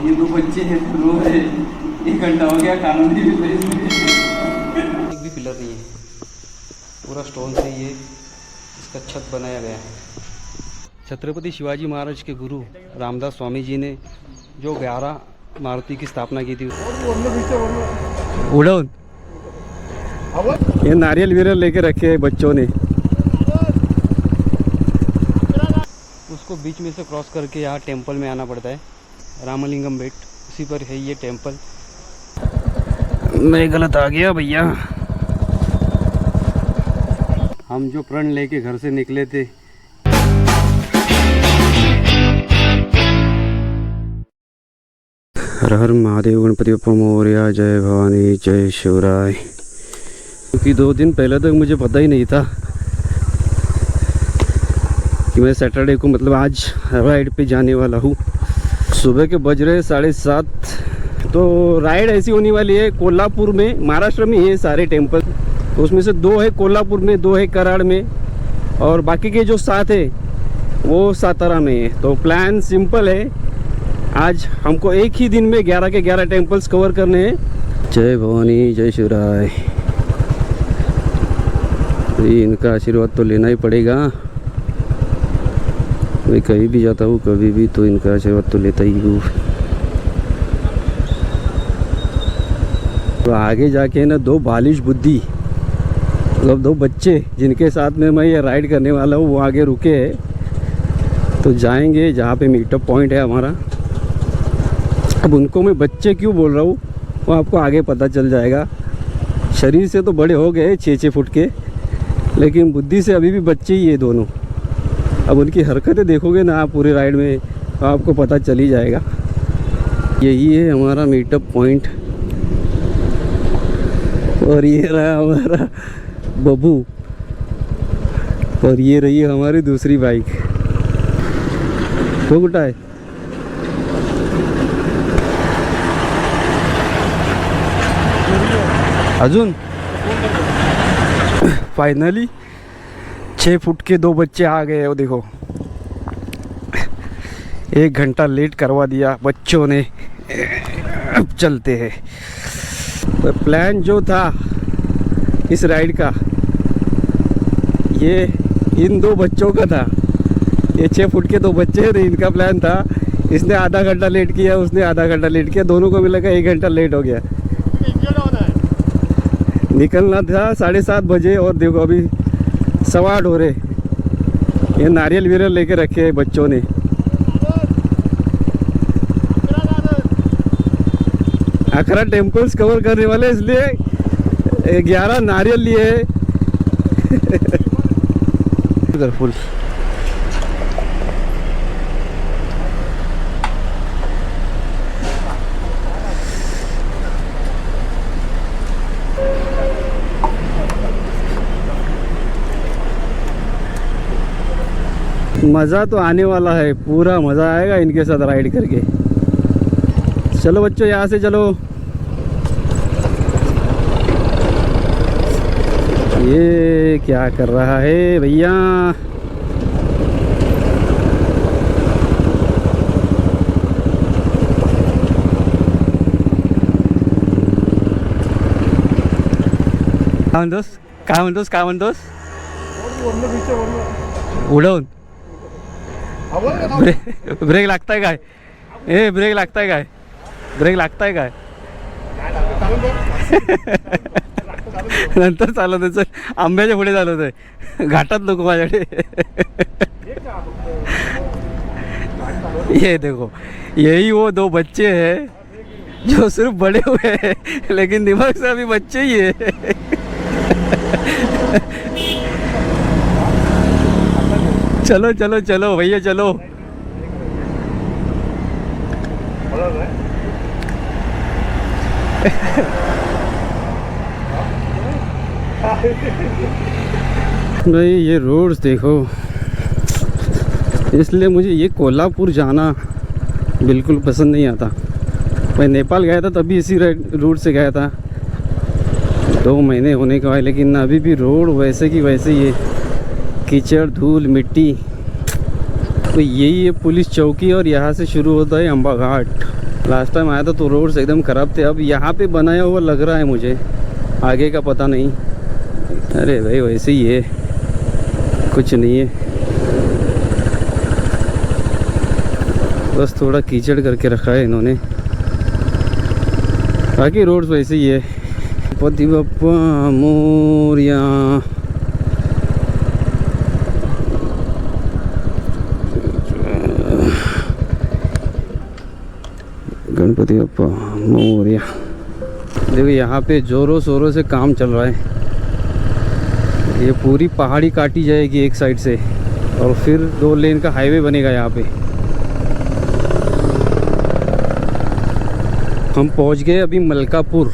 ये दो बच्चे हैं रो रहे, 1 घंटा हो गया, खाना नहीं मिल रहा इसमें। एक भी पिलर नहीं है, पूरा स्टोन से ये इसका छत बनाया गया है। छत्रपति शिवाजी महाराज के गुरु रामदास स्वामी जी ने जो 11 मारुति की स्थापना की थी। उड़न ये नारियल वीरल लेके रखे हैं बच्चों ने, उसको बीच में से क्रॉस करके यहाँ टेंपल में आना पड़ता है, रामलिंगम बेट, उसी पर है ये टेंपल। मैं गलत आ गया भैया। हम जो प्रण लेके घर से निकले थे, हर हर महादेव, गणपति बप्पा मोरया, जय भवानी, जय शिवराय। क्योंकि 2 दिन पहले तक मुझे पता ही नहीं था कि मैं सैटरडे को मतलब आज राइड पे जाने वाला हूँ। सुबह के बज रहे 7:30। तो राइड ऐसी होने वाली है, कोल्हापुर में, महाराष्ट्र में ये सारे टेम्पल, तो उसमें से 2 है कोल्हापुर में, 2 है कराड़ में, और बाकी के जो 7 है वो सातारा में है। तो प्लान सिंपल है, आज हमको एक ही दिन में 11 के 11 टेम्पल्स कवर करने हैं। जय भवानी, जय शिवराय। इनका आशीर्वाद तो लेना ही पड़ेगा, मैं कहीं भी जाता हूँ कभी भी तो इनका आशीर्वाद तो लेता ही हूँ। तो आगे जाके ना 2 बालिश बुद्धि, मतलब 2 बच्चे जिनके साथ में मैं ये राइड करने वाला हूँ, वो आगे रुके हैं। तो जाएंगे जहाँ पे मीटअप पॉइंट है हमारा। अब उनको मैं बच्चे क्यों बोल रहा हूँ वो आपको आगे पता चल जाएगा। शरीर से तो बड़े हो गए 6-6 फुट के, लेकिन बुद्धि से अभी भी बच्चे ही ये दोनों। अब उनकी हरकतें देखोगे ना आप पूरे राइड में, तो आपको पता चल ही जाएगा। यही है हमारा मीटअप पॉइंट, और ये रहा हमारा बबू, और ये रही है हमारी दूसरी बाइक। तो कुठं आहे? अजून फाइनली 6 फुट के 2 बच्चे आ गए। वो देखो 1 घंटा लेट करवा दिया बच्चों ने। अब चलते हैं। तो प्लान जो था इस राइड का, ये इन 2 बच्चों का था। ये 6 फुट के 2 बच्चे हैं, इनका प्लान था। इसने आधा घंटा लेट किया, उसने आधा घंटा लेट किया, दोनों को मिलकर 1 घंटा लेट हो गया। निकलना था 7:30 बजे, और देखो अभी 8:15 हो रहे। ये नारियल वीरल लेके रखे हैं बच्चों ने। अखरा टेम्पल्स कवर करने वाले, इसलिए 11 नारियल लिए फुल। मज़ा तो आने वाला है, पूरा मज़ा आएगा इनके साथ राइड करके। चलो बच्चों यहाँ से चलो। ये क्या कर रहा है भैया? काय म्हणतोस? उडवून ब्रेक लागताय काय? ब्रेक लागताय काय? ब्रेक लागताय काय? नंतर चालवतोय, चल आंब्याच्या पुढे चालवतोय, घाटात नको माझ्याकडे। ये देखो, यही वो 2 बच्चे हैं जो सिर्फ बड़े हुए हैं, लेकिन दिमाग से अभी बच्चे ही है। चलो चलो चलो भैया चलो। नहीं, ये रोड्स देखो, इसलिए मुझे ये कोल्हापुर जाना बिल्कुल पसंद नहीं आता। मैं नेपाल गया था तभी इसी रूट से गया था, 2 महीने होने का है, लेकिन अभी भी रोड वैसे की वैसे ही है, कीचड़ धूल मिट्टी। तो यही है पुलिस चौकी, और यहाँ से शुरू होता है अम्बा घाट। लास्ट टाइम आया था तो रोड्स एकदम ख़राब थे। अब यहाँ पे बनाया हुआ लग रहा है मुझे, आगे का पता नहीं। अरे भाई वैसे ही है, कुछ नहीं है, बस थोड़ा कीचड़ करके रखा है इन्होंने, बाकी रोड्स वैसे ही है। गणपति बप्पा मोरया। गणपति बप्पा मोरया। देखो यहाँ पे जोरों शोरों से काम चल रहा है। ये पूरी पहाड़ी काटी जाएगी एक साइड से और फिर 2 लेन का हाईवे बनेगा यहाँ पे। हम पहुँच गए अभी मलकापुर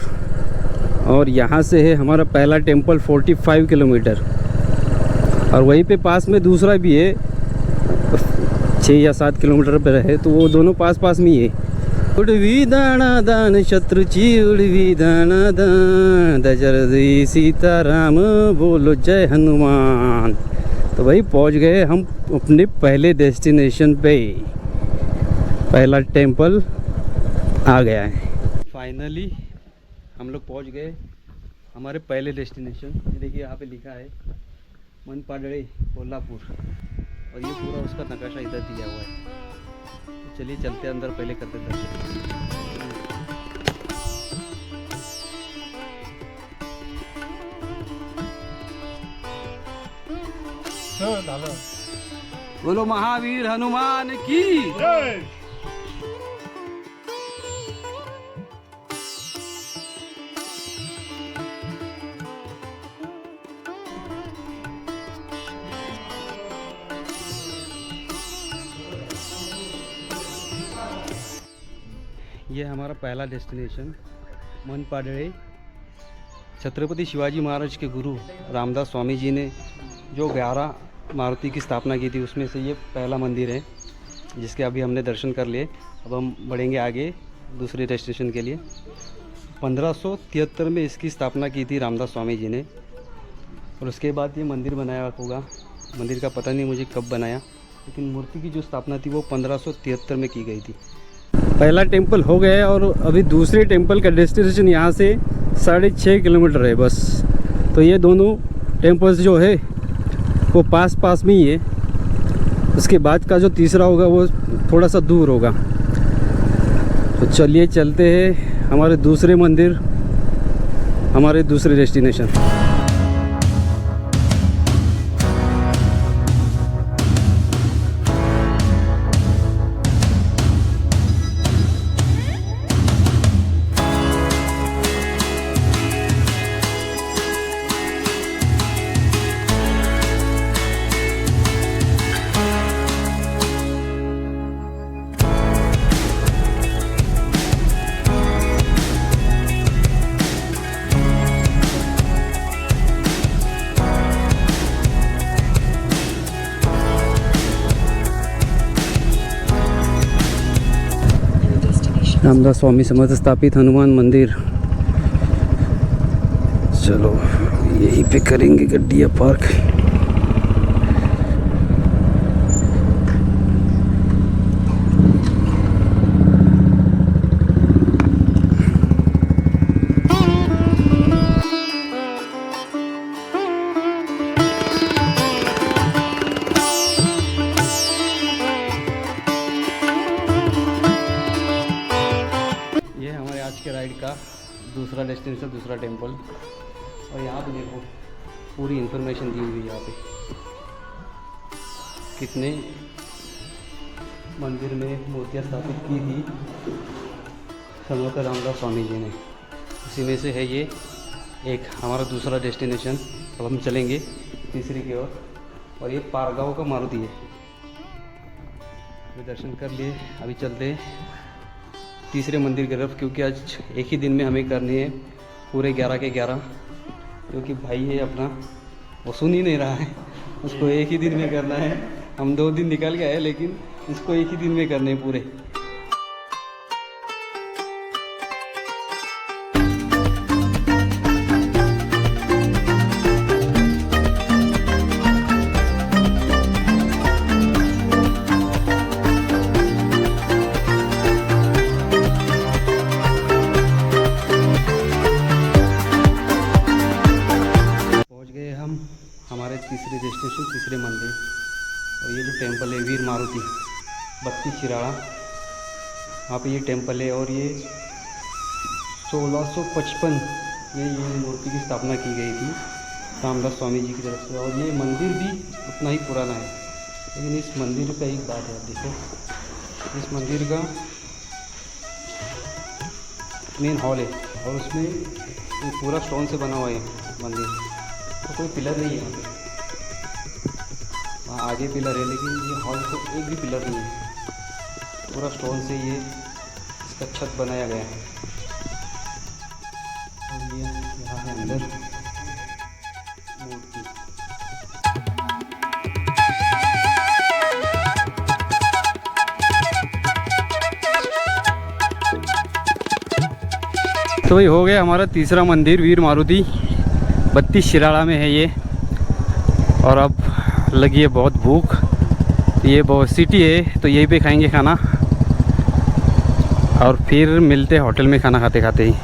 और यहाँ से है हमारा पहला टेम्पल 45 किलोमीटर, और वहीं पे पास में दूसरा भी है 6 या 7 किलोमीटर पर है, तो वो दोनों पास पास में ही है। उड़वी दाना दान शत्रुची उड़वी दाना दान दशरथी सीताराम बोलो जय हनुमान। तो भाई पहुंच गए हम अपने पहले डेस्टिनेशन पे, पहला टेम्पल आ गया है। फाइनली हम लोग पहुंच गए हमारे पहले डेस्टिनेशन। देखिए यहाँ पे लिखा है मनपाडळे कोल्हापुर, और ये पूरा उसका नक्शा इधर दिया हुआ है। तो चलिए चलते अंदर, पहले करते दर्शन। बोलो महावीर हनुमान की जय। ये हमारा पहला डेस्टिनेशन मनपाडळे। छत्रपति शिवाजी महाराज के गुरु रामदास स्वामी जी ने जो 11 मारुति की स्थापना की थी, उसमें से ये पहला मंदिर है, जिसके अभी हमने दर्शन कर लिए। अब हम बढ़ेंगे आगे दूसरे डेस्टिनेशन के लिए। 1573 में इसकी स्थापना की थी रामदास स्वामी जी ने, और उसके बाद ये मंदिर बनाया होगा। मंदिर का पता नहीं मुझे कब बनाया, लेकिन मूर्ति की जो स्थापना थी वो 1573 में की गई थी। पहला टेम्पल हो गया है और अभी दूसरे टेम्पल का डेस्टिनेशन यहाँ से 6.5 किलोमीटर है बस। तो ये दोनों टेम्पल्स जो है वो पास पास में ही है। उसके बाद का जो तीसरा होगा वो थोड़ा सा दूर होगा। तो चलिए चलते हैं हमारे दूसरे मंदिर, हमारे दूसरे डेस्टिनेशन। रामदास स्वामी समर्थ स्थापित हनुमान मंदिर। चलो यहीं पे करेंगे गड्डिया पार्क। आज के राइड का दूसरा डेस्टिनेशन, दूसरा टेम्पल। और यहाँ पे देखो पूरी इन्फॉर्मेशन दी हुई है यहाँ पे, कितने मंदिर में मूर्तियाँ स्थापित की थी समर्थ रामदास स्वामी जी ने। उसी में से है ये एक हमारा दूसरा डेस्टिनेशन। अब हम चलेंगे तीसरी की ओर, और ये पारगांव का मारुति है। अभी दर्शन कर लिए, अभी चलते हैं तीसरे मंदिर की तरफ, क्योंकि आज एक ही दिन में हमें करनी है पूरे 11 के 11। क्योंकि भाई है अपना, वो सुन ही नहीं रहा है, उसको एक ही दिन में करना है। हम 2 दिन निकल गए, लेकिन इसको एक ही दिन में करने हैं पूरे। मारुति 32 शिराड़ा, वहाँ पे ये टेम्पल है। और ये 1655 में ये मूर्ति की स्थापना की गई थी रामदास स्वामी जी की तरफ से। और ये मंदिर भी उतना ही पुराना है। लेकिन इस मंदिर का एक बात है, आप देखो इस मंदिर का मेन हॉल है और उसमें ये पूरा स्टोन से बना हुआ है मंदिर, तो कोई पिलर नहीं है। वहाँ आगे पिलर है लेकिन ये हॉल को एक भी पिलर नहीं है, पूरा स्टोन से ये इसका छत बनाया गया है। और ये यहाँ पे अंदर मूर्ति। तो भाई हो गया हमारा तीसरा मंदिर वीर मारुति 32 शिराड़ा में है ये। और अब लगी है बहुत भूख, ये बहुत सिटी है तो यहीं पे खाएंगे खाना और फिर मिलते हैं होटल में खाना खाते खाते ही।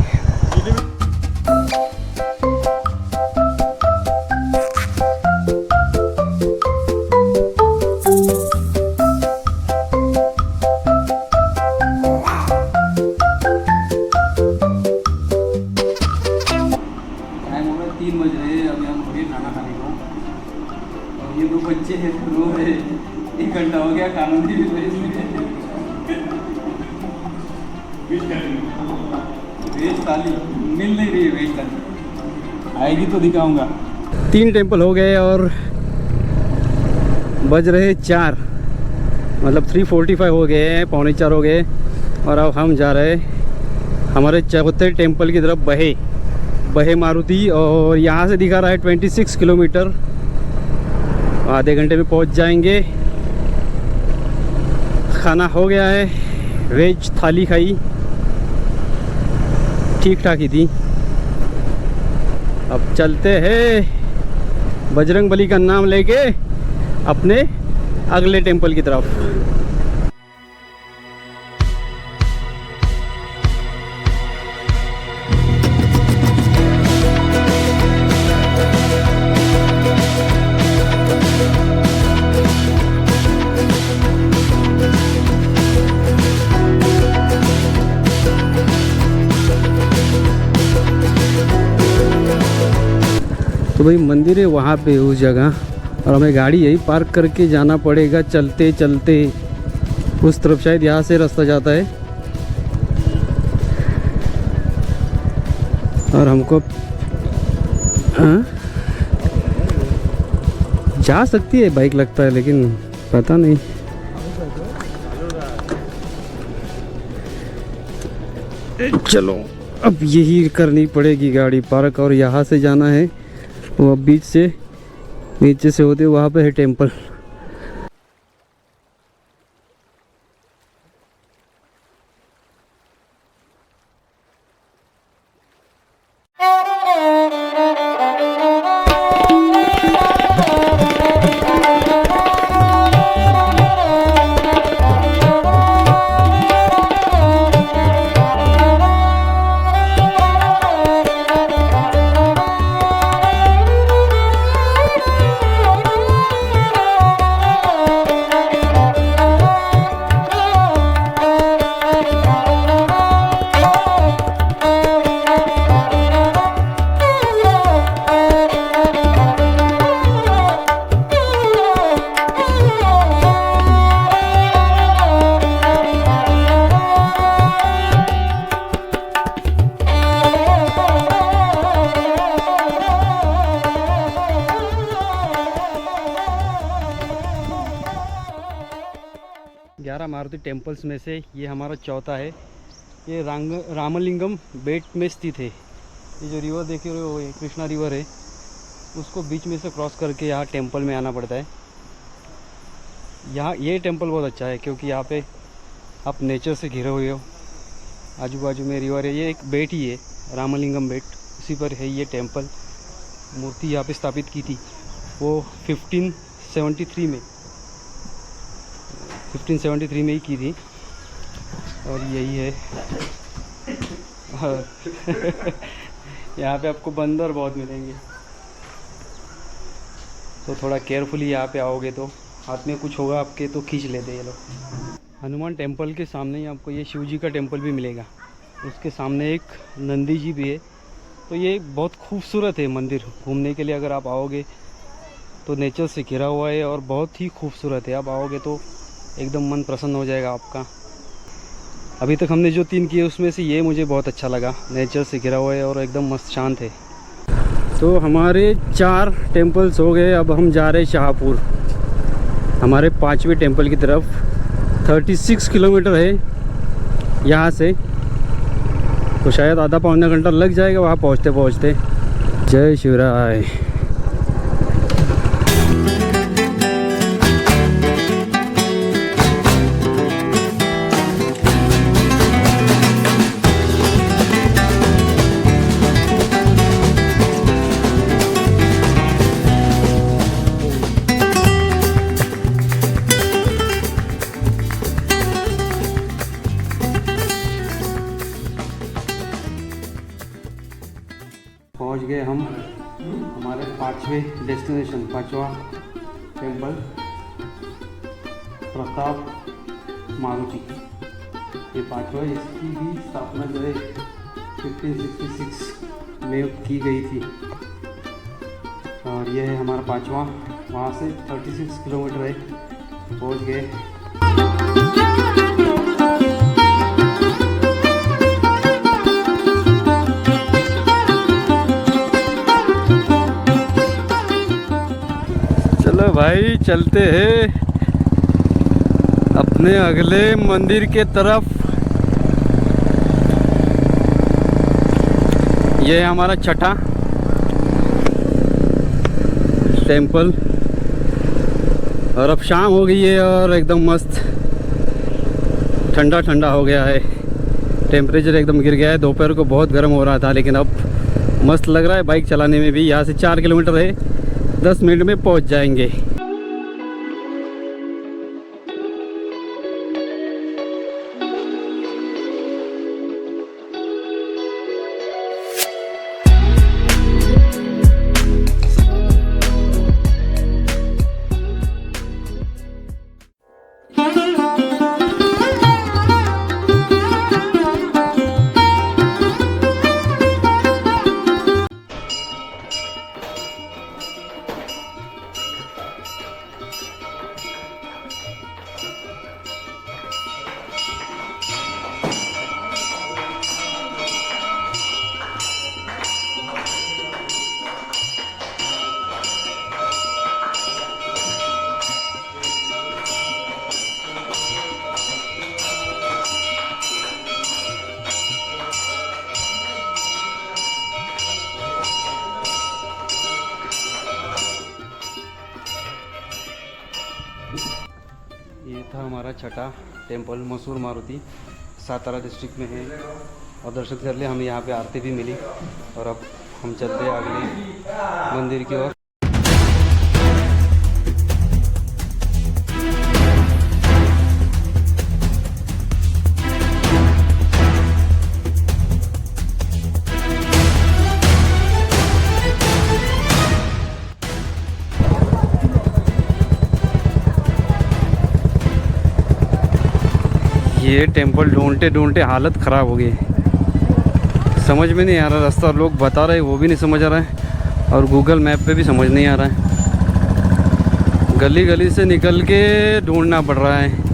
ये दो बच्चे हैं रो रहे, 1 घंटा हो गया खाना नहीं मिल रहा। वेज थाली मिल नहीं रही है, वेज थाली आएगी तो दिखाऊंगा। 3 टेम्पल हो गए और बज रहे 4, मतलब 3:45 हो गए हैं, 3:45 हो गए। और अब हम जा रहे हमारे चौथे टेम्पल की तरफ बहे मारुति। और यहाँ से दिखा रहा है 26 किलोमीटर, आधे घंटे में पहुंच जाएंगे। खाना हो गया है, वेज थाली खाई, ठीक ठाक ही थी। अब चलते हैं बजरंग बली का नाम लेके अपने अगले टेम्पल की तरफ। तो भाई मंदिर है वहाँ पे उस जगह, और हमें गाड़ी यही पार्क करके जाना पड़ेगा चलते चलते उस तरफ। शायद यहाँ से रास्ता जाता है और हमको जा सकती है बाइक लगता है, लेकिन पता नहीं। चलो अब यही करनी पड़ेगी गाड़ी पार्क, और यहाँ से जाना है वो बीच से नीचे से होते वहाँ पे है टेम्पल। मारुति टेम्पल्स में से ये हमारा चौथा है। ये रामलिंगम बेट में स्थित है। ये जो रिवर देख रहे हो ये कृष्णा रिवर है, उसको बीच में से क्रॉस करके यहाँ टेम्पल में आना पड़ता है। यहाँ ये टेम्पल बहुत अच्छा है क्योंकि यहाँ पे आप नेचर से घिरे हुए हो, आजू बाजू में रिवर है। ये एक बेट ही है रामलिंगम बेट, उसी पर है ये टेम्पल। मूर्ति यहाँ पे स्थापित की थी वो 1573 में ही की थी। और यही है यहाँ पे आपको बंदर बहुत मिलेंगे, तो थोड़ा केयरफुली यहाँ पे आओगे तो हाथ में कुछ होगा आपके तो खींच लेते ये लोग। हनुमान टेम्पल के सामने ही आपको ये शिव जी का टेम्पल भी मिलेगा। उसके सामने एक नंदी जी भी है। तो ये बहुत खूबसूरत है मंदिर। घूमने के लिए अगर आप आओगे तो नेचर से घिरा हुआ है और बहुत ही खूबसूरत है। आप आओगे तो एकदम मन प्रसन्न हो जाएगा आपका। अभी तक हमने जो 3 किए उसमें से ये मुझे बहुत अच्छा लगा। नेचर से घिरा हुआ है और एकदम मस्त शांत है। तो हमारे 4 टेम्पल्स हो गए। अब हम जा रहे हैं शाहपुर, हमारे 5वें टेम्पल की तरफ। 36 किलोमीटर है यहाँ से, तो शायद आधा पौना घंटा लग जाएगा वहाँ पहुँचते पहुँचते। जय शिवराय। पहुंच गए हम हमारे 5वें डेस्टिनेशन, 5वां टेम्पल प्रताप मारुति। ये 5वां, इसकी भी स्थापना जो है 1566 में की गई थी। और ये है हमारा 5वां। वहाँ से 36 किलोमीटर है, पहुँच गए। चलो भाई चलते हैं अपने अगले मंदिर के तरफ। ये है हमारा 6ठा टेम्पल। और अब शाम हो गई है और एकदम मस्त ठंडा ठंडा हो गया है। टेम्परेचर एकदम गिर गया है। दोपहर को बहुत गर्म हो रहा था, लेकिन अब मस्त लग रहा है बाइक चलाने में भी। यहाँ से 4 किलोमीटर है, 10 मिनट में पहुंच जाएंगे। ये था हमारा 6ठा टेम्पल मसूर मारुति, सातारा डिस्ट्रिक्ट में है। और दर्शन कर लिए, हमें यहाँ पे आरती भी मिली। और अब हम चलते हैं अगले मंदिर की ओर। ये टेम्पल ढूंढते ढूंढते हालत ख़राब हो गई। समझ में नहीं आ रहा रास्ता, लोग बता रहे वो भी नहीं समझ आ रहा है, और गूगल मैप पे भी समझ नहीं आ रहा है। गली गली से निकल के ढूंढना पड़ रहा है।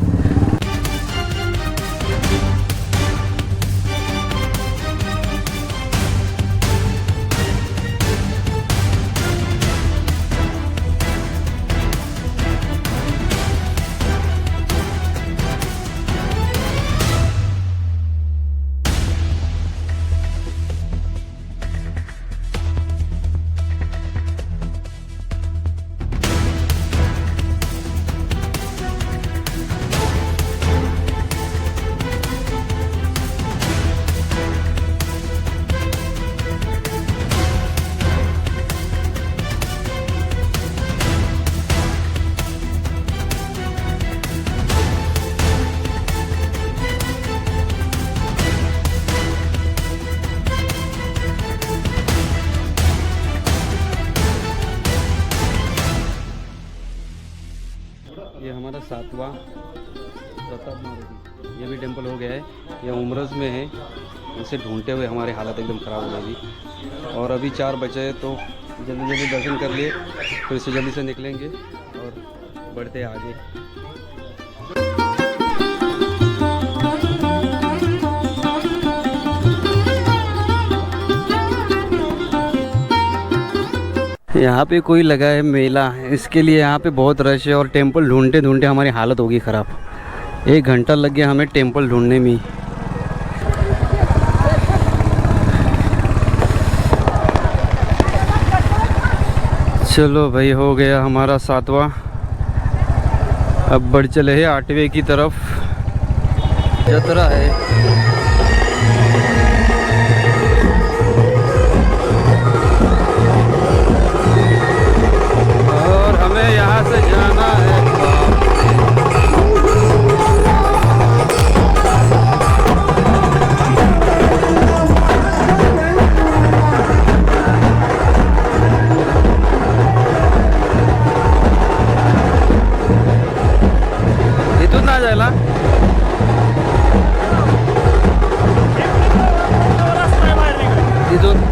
प्रताप मारुति, ये भी टेम्पल हो गया है। ये उमरस में है, इसे ढूंढते हुए हमारी हालत एकदम ख़राब हो जाएगी। और अभी 4 बजे तो जल्दी जल्दी दर्शन कर लिए, फिर से जल्दी से निकलेंगे और बढ़ते आगे। यहाँ पे कोई लगा है मेला, इसके लिए यहाँ पे बहुत रश है और टेम्पल ढूंढते ढूंढते हमारी हालत होगी ख़राब। 1 घंटा लग गया हमें टेम्पल ढूंढने में। चलो भाई, हो गया हमारा 7वां। अब बढ़ चले हैं 8वें की तरफ। यात्रा है। यहाँ से जाना है। इथून ना जायला इथून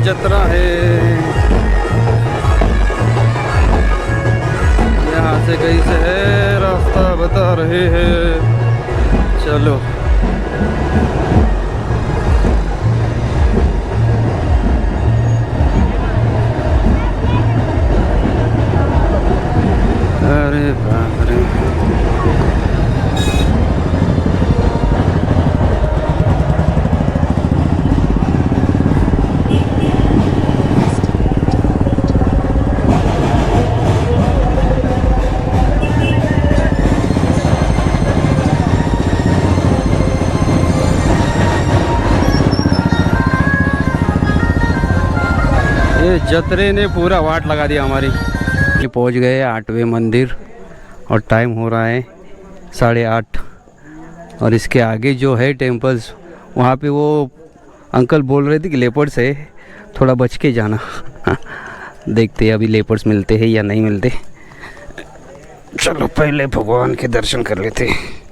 जतरा है। यहाँ से कैसे है रास्ता बता रहे हैं। चलो अरे बाप रे, ये जतरे ने पूरा वाट लगा दिया हमारी। ये पहुंच गए 8वें मंदिर और टाइम हो रहा है 8:30। और इसके आगे जो है टेम्पल्स, वहाँ पे वो अंकल बोल रहे थे कि लेपर्ड्स है, थोड़ा बच के जाना। देखते हैं अभी लेपर्ड्स मिलते हैं या नहीं मिलते। चलो पहले भगवान के दर्शन कर लेते हैं।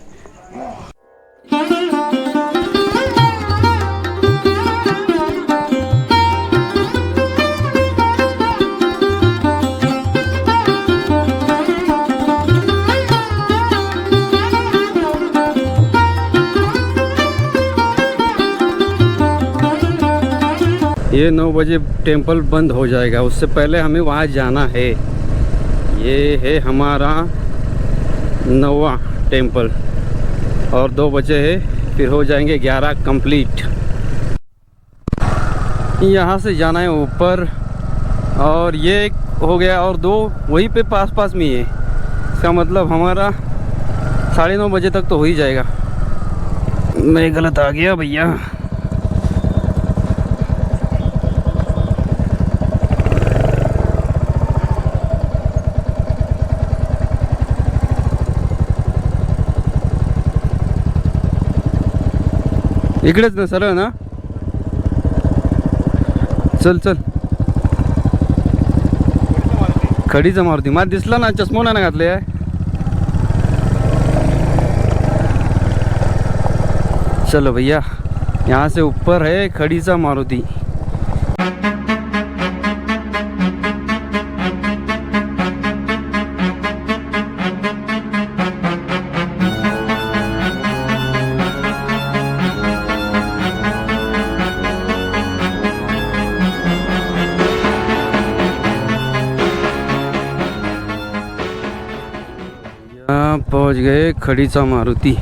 ये 9 बजे टेम्पल बंद हो जाएगा, उससे पहले हमें वहाँ जाना है। ये है हमारा 9वां टेम्पल और 2 बजे है, फिर हो जाएंगे 11 कंप्लीट। यहाँ से जाना है ऊपर और ये हो गया और 2 वहीं पे पास में ही है। इसका मतलब हमारा 9:30 बजे तक तो हो ही जाएगा। मैं गलत आ गया भैया। इकडेच ना सरळ ना, चल चल। खडीचा मारुती मला दिसला ना, चष्मा ना घातले आहे। चलो भैया, यहाँ से ऊपर है खड़ीचा मारुति। पहुंच गए खड़ीचा मारुति।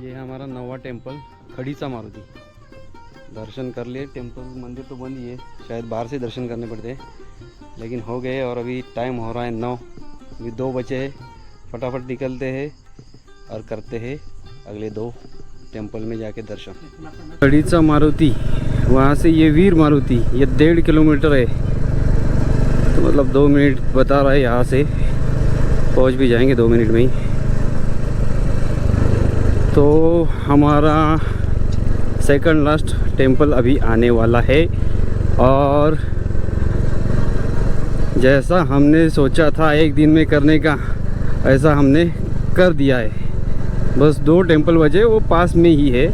ये हमारा नवा टेम्पल खड़ीचा मारुति। दर्शन कर लिए। टेम्पल मंदिर तो बंद ही है, शायद बाहर से दर्शन करने पड़ते हैं, लेकिन हो गए। और अभी टाइम हो रहा है 9, अभी 2 बचे हैं। फटाफट निकलते हैं और करते हैं अगले 2 टेम्पल में जाके दर्शन। गड़ीचा मारुति, वहाँ से ये वीर मारुति, ये 1.5 किलोमीटर है, तो मतलब 2 मिनट बता रहा है। यहाँ से पहुँच भी जाएंगे 2 मिनट में ही। तो हमारा सेकंड लास्ट टेम्पल अभी आने वाला है, और जैसा हमने सोचा था 1 दिन में करने का, ऐसा हमने कर दिया है। बस 2 टेम्पल बचे, वो पास में ही है।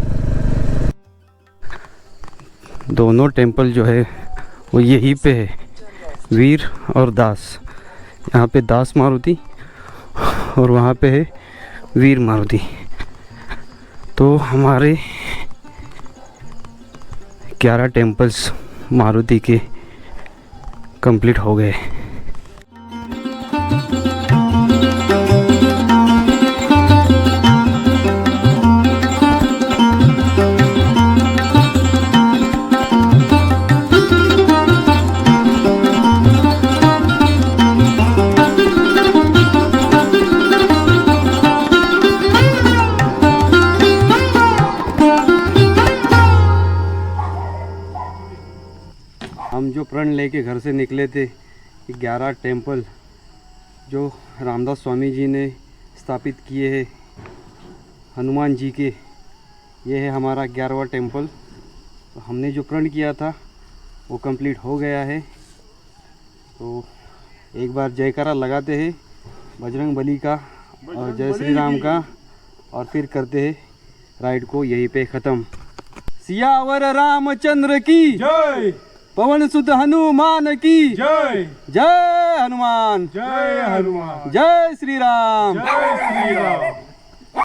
दोनों टेम्पल जो है वो यहीं पे है, वीर और दास। यहाँ पे दास मारुति और वहाँ पे है वीर मारुति। तो हमारे 11 टेम्पल्स मारुति के कंप्लीट हो गए। हम जो प्रण लेके घर से निकले थे, 11 टेम्पल जो रामदास स्वामी जी ने स्थापित किए हैं हनुमान जी के, ये है हमारा 11वां टेम्पल। तो हमने जो प्रण किया था वो कंप्लीट हो गया है। तो एक बार जयकारा लगाते हैं बजरंग बली का और जय श्री राम का, और फिर करते हैं राइड को यहीं पे ख़त्म। सियावर रामचंद्र की जय, पवन सुत हनुमान की जय। जय हनुमान, जय हनुमान, जय श्री राम, जय श्री राम।